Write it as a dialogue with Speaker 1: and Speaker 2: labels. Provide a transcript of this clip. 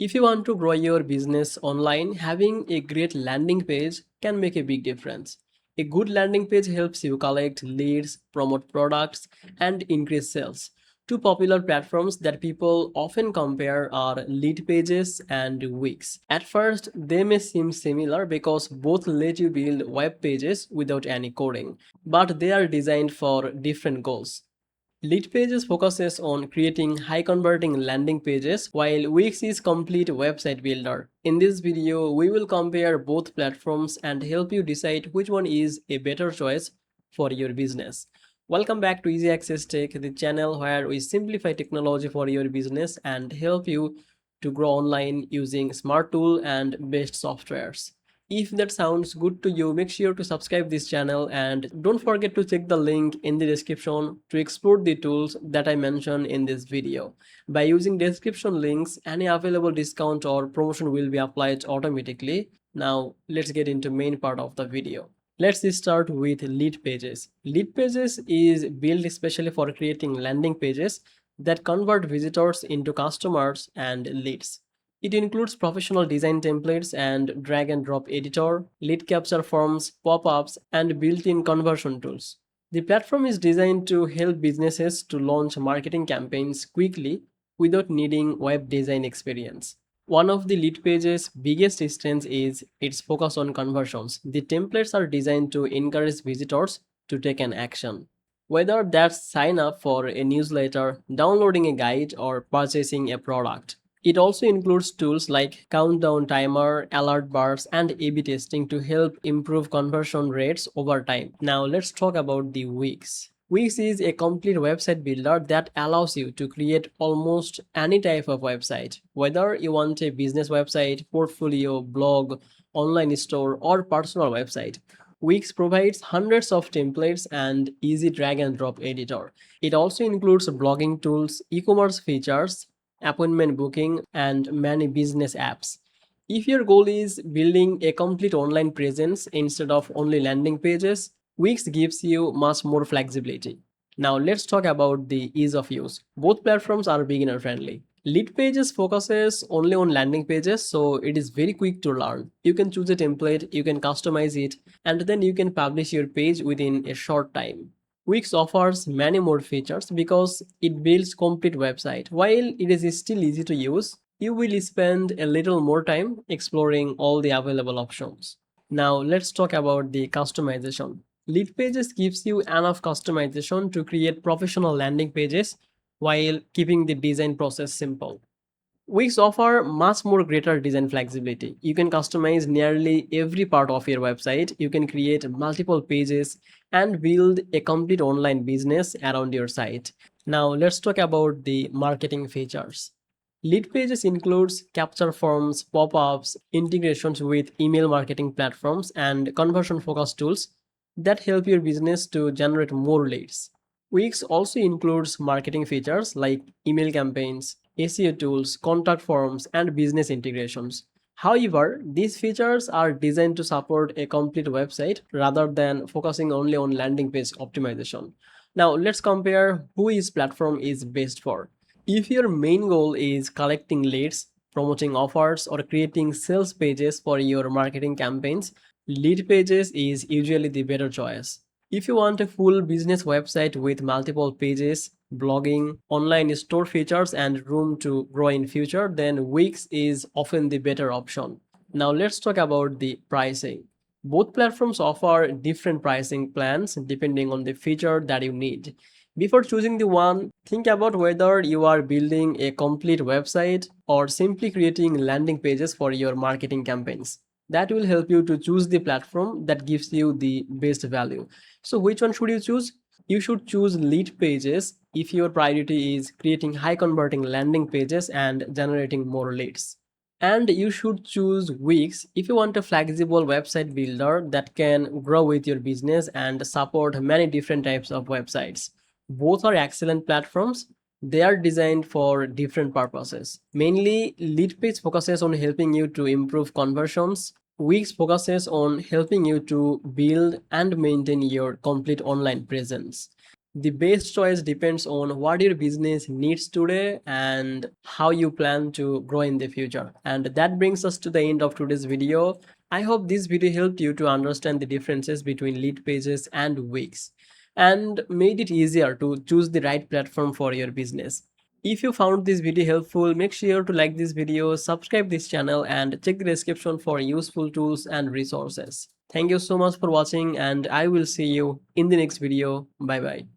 Speaker 1: If you want to grow your business online, having a great landing page can make a big difference. A good landing page helps you collect leads, promote products, and increase sales. Two popular platforms that people often compare are Leadpages and Wix. At first, they may seem similar because both let you build web pages without any coding, but they are designed for different goals. Leadpages focuses on creating high converting landing pages while Wix is complete website builder. In this video, we will compare both platforms and help you decide which one is a better choice for your business. Welcome back to Easy Access Tech, the channel where we simplify technology for your business and help you to grow online using smart tool and best softwares. If that sounds good to you, make sure to subscribe this channel and don't forget to check the link in the description to explore the tools that I mentioned in this video. By using description links, any available discount or promotion will be applied automatically. Now let's get into main part of the video. Let's start with Leadpages. Leadpages is built especially for creating landing pages that convert visitors into customers and leads. It includes professional design templates and drag and drop editor, lead capture forms, pop-ups, and built-in conversion tools. The platform is designed to help businesses to launch marketing campaigns quickly without needing web design experience. One of the Leadpages' biggest strengths is its focus on conversions. The templates are designed to encourage visitors to take an action. Whether that's sign up for a newsletter, downloading a guide, or purchasing a product. It also includes tools like countdown timer, alert bars, and A/B testing to help improve conversion rates over time. Now let's talk about the Wix. Wix is a complete website builder that allows you to create almost any type of website. Whether you want a business website, portfolio, blog, online store, or personal website, Wix provides hundreds of templates and easy drag and drop editor. It also includes blogging tools, e-commerce features, appointment booking, and many business apps. If your goal is building a complete online presence instead of only landing pages, Wix gives you much more flexibility. Now let's talk about the ease of use. Both platforms are beginner friendly. Leadpages focuses only on landing pages, so it is very quick to learn. You can choose a template, you can customize it, and then you can publish your page within a short time. Wix offers many more features because it builds complete website. While it is still easy to use, you will spend a little more time exploring all the available options. Now let's talk about the customization. Leadpages gives you enough customization to create professional landing pages while keeping the design process simple. Wix offer much more greater design flexibility. You can customize nearly every part of your website. You can create multiple pages and build a complete online business around your site. Now let's talk about the marketing features. Leadpages includes capture forms, pop-ups, integrations with email marketing platforms, and conversion focused tools that help your business to generate more leads. Wix also includes marketing features like email campaigns, SEO tools, contact forms, and business integrations. However, these features are designed to support a complete website rather than focusing only on landing page optimization. Now, let's compare who each platform is best for. If your main goal is collecting leads, promoting offers, or creating sales pages for your marketing campaigns, Leadpages is usually the better choice. If you want a full business website with multiple pages, blogging, online store features, and room to grow in future, then Wix is often the better option. Now let's talk about the pricing. Both platforms offer different pricing plans depending on the feature that you need. Before choosing the one, think about whether you are building a complete website or simply creating landing pages for your marketing campaigns. That will help you to choose the platform that gives you the best value. So which one should you choose? You should choose Leadpages if your priority is creating high converting landing pages and generating more leads. And you should choose Wix if you want a flexible website builder that can grow with your business and support many different types of websites. Both are excellent platforms. They are designed for different purposes. Mainly, Leadpage focuses on helping you to improve conversions. Wix focuses on helping you to build and maintain your complete online presence. The best choice depends on what your business needs today and how you plan to grow in the future. And that brings us to the end of today's video. I hope this video helped you to understand the differences between lead pages and Wix and made it easier to choose the right platform for your business. If you found this video helpful, make sure to like this video, subscribe this channel and check the description for useful tools and resources. Thank you so much for watching and I will see you in the next video. Bye bye.